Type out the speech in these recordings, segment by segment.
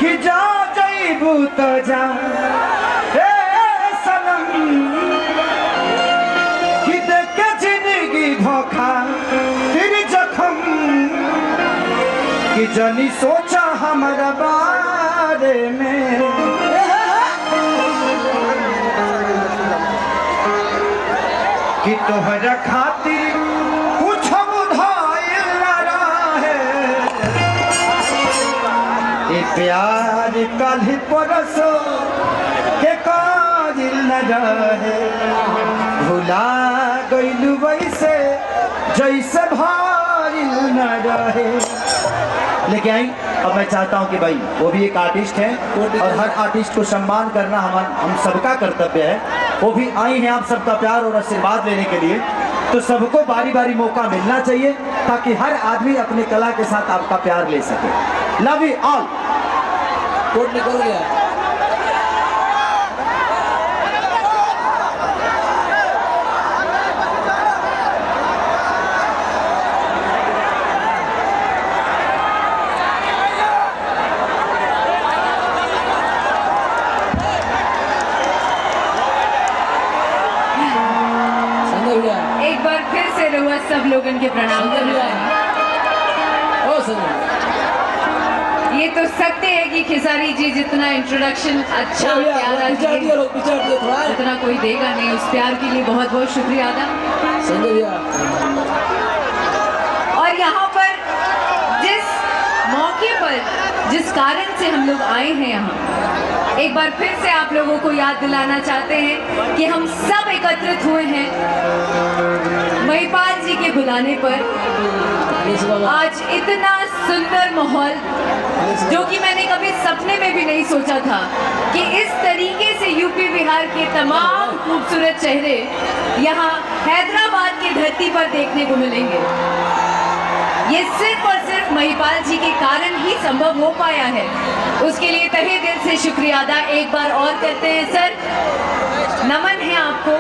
कि जा जईबू तो जा ए सनम कि देख के जिंदगी धोखा फिर जखम कि जनी सोचा हमारा बारे में कि तोहरा खातिर कुछ बुधाइल ना रहे ए प्यार कल परसो के काजिल न रहे भुला गइलू वैसे जैसे भारिल न रहे। लेके आई अब मैं चाहता हूं कि भाई वो भी एक आर्टिस्ट है और हर आर्टिस्ट को सम्मान करना हम सबका कर्तव्य है। वो भी आई हैं आप सबका प्यार और आशीर्वाद लेने के लिए, तो सबको बारी बारी मौका मिलना चाहिए ताकि हर आदमी अपने कला के साथ आपका प्यार ले सके। Love you all. कोर्ट निकल गया। एक बार फिर से रहुआ सब लोगन के प्रणाम कर ये तो सत्य है कि खेसारी जी जितना इंट्रोडक्शन अच्छा प्यारा उतना कोई देगा नहीं। उस प्यार के लिए बहुत बहुत शुक्रिया अदा। और यहाँ पर जिस मौके पर जिस कारण से हम लोग आए हैं यहाँ, एक बार फिर से आप लोगों को याद दिलाना चाहते हैं कि हम सब एकत्रित हुए हैं महिपाल जी के बुलाने पर। आज इतना सुंदर माहौल जो कि मैंने कभी सपने में भी नहीं सोचा था कि इस तरीके से यूपी बिहार के तमाम खूबसूरत चेहरे यहाँ हैदराबाद की धरती पर देखने को मिलेंगे। ये सिर्फ और सिर्फ महिपाल जी के कारण ही संभव हो पाया है। उसके लिए तहे दिल से शुक्रिया अदा एक बार और करते हैं सर। नमन है आपको।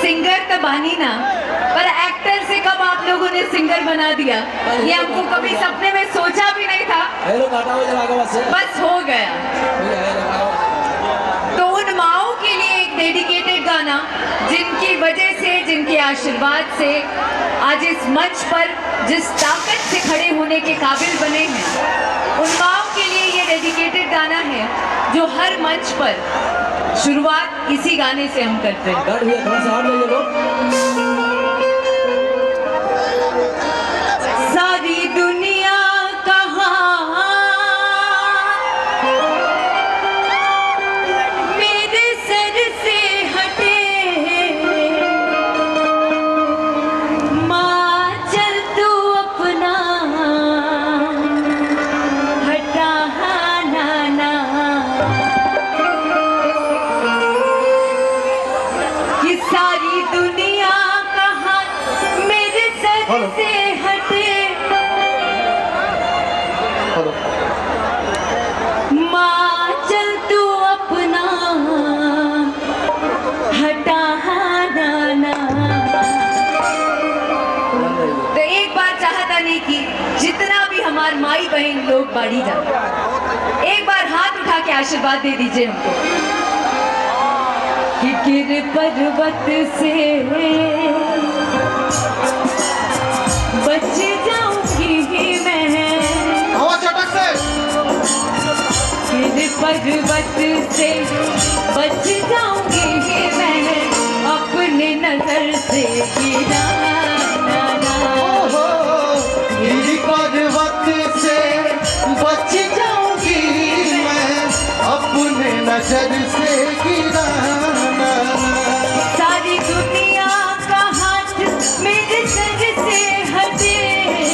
सिंगर तो बानी ना, पर एक्टर से कब आप लोगों ने सिंगर बना दिया, ये हमको कभी सपने में सोचा भी नहीं था। बस हो गया। तो उन माओं के लिए एक डेडिकेटेड गाना जिनकी वजह से, जिनके आशीर्वाद से आज इस मंच पर जिस ताकत से खड़े होने के काबिल बने हैं, उन माओं के लिए ये डेडिकेटेड गाना है जो हर मंच पर शुरुआत इसी गाने से हम करते हैं। सारी दुनिया कहाँ मेरे सर से हटे, माँ चल तू अपना हटा नाना। ये सारी दुनिया कहाँ मेरे सर से हटे, माँ चल तू अपना हटा नाना। तो एक बार चाहता नहीं कि जितना भी हमारे माई बहन लोग बाड़ी जाए, एक बार हाथ उठा के आशीर्वाद दे दीजिए हमको कि गिर पर्वत से बच जाऊंगी मैं, गिर पर्वत से बच जाऊंगी मैं, अपने नजर से गिराना ना। गिर पर्वत से बच जाऊंगी मैं, अपने नजर से गिराना। सारी दुनिया का हाथ मेरे सर से हटे,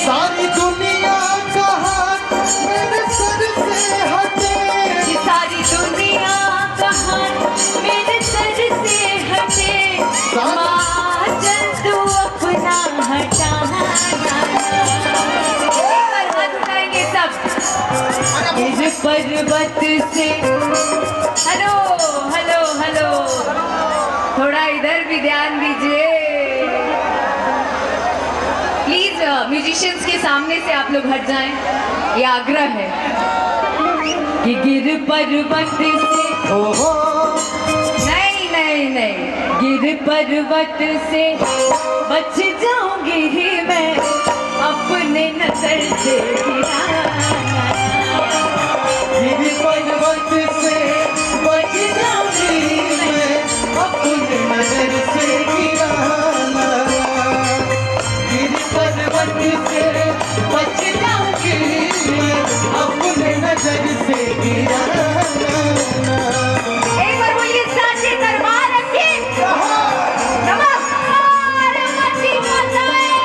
सारी दुनिया का हाथ मेरे सर से हटे, सारी दुनिया का हाथ मेरे सर से हटे, माँ चल तू अपना हटाना। हाथ उठाएंगे सब। गिर पर्वत से, हेलो हेलो हेलो, थोड़ा इधर भी ध्यान दीजिए प्लीज। म्यूजिशियंस के सामने से आप लोग हट जाएं, ये आग्रह है कि गिर पर्वत से, ओहो नहीं नहीं नहीं, गिर पर्वत से बच जाऊंगी ही मैं, अपने नजर से गिराना। गिर पर्वत से बच जाऊंगी मैं, अपने नजर से गिराना। गिर पर्वत से बच जाऊंगी मैं, अपने नजर से गिराना। एक बार बोलिए साचे दरबार की नमस्कार मची माताएं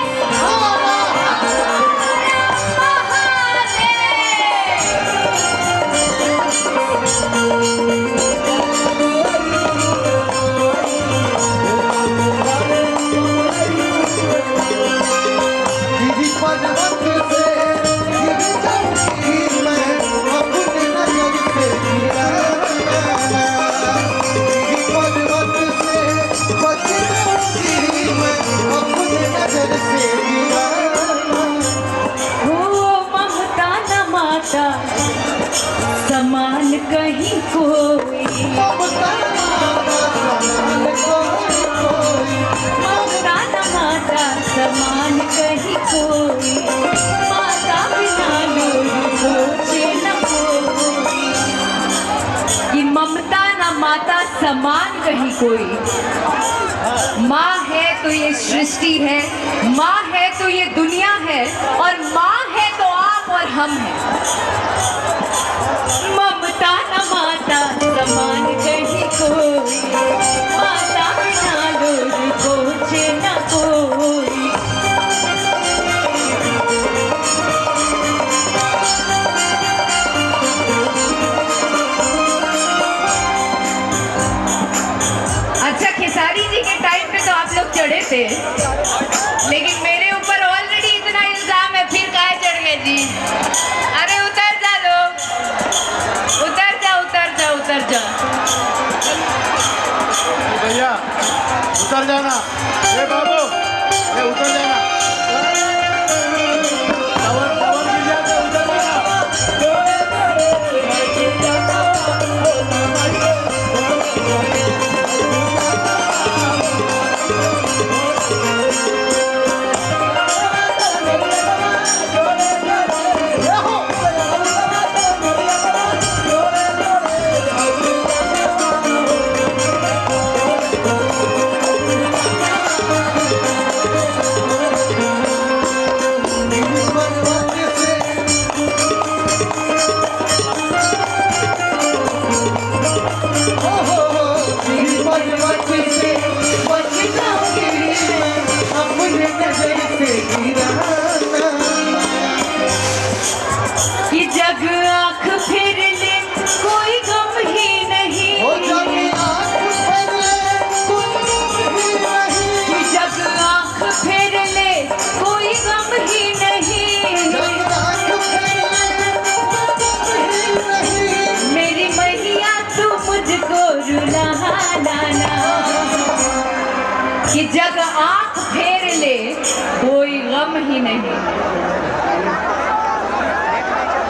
गिर पर्वत से गिर जाऊंगी मैं, अपने नजर से गिराना। गिर पर्वत से बच जाऊंगी मैं, अपने नजर से गिराना। हो ममता न माता समान कहीं कोई, ममता ममता न माता समान कहीं कोई, माता बिना लोग सोचे न कोई, कि ममता न माता समान कहीं कोई। माँ है तो ये सृष्टि है, माँ है तो ये दुनिया है, और माँ है तो आप और हम हैं। ममता न माता समान कहीं कोई, माता बिना लोग सोचे न कोई। अच्छा, खेसारी जी के टाइम पे तो आप लोग चढ़े थे, लेकिन मेरे ऊपर ऑलरेडी इतना इल्जाम है, फिर काहे चढ़ गए जी? अरे उतर जा लोग, उतर जा उतर जा उतर जा। भैया उतर जाना, ए बाबू ए उतर जाना, कवर मिल जाता, उतर जाना। कि जग आँख फिर ले कोई गम ही नहीं, कि जग आँख फिर ले कोई गम ही नहीं, मेरी मैया तू मुझको रुलाना ना, कि जग आँख फेर ले कोई गम ही नहीं।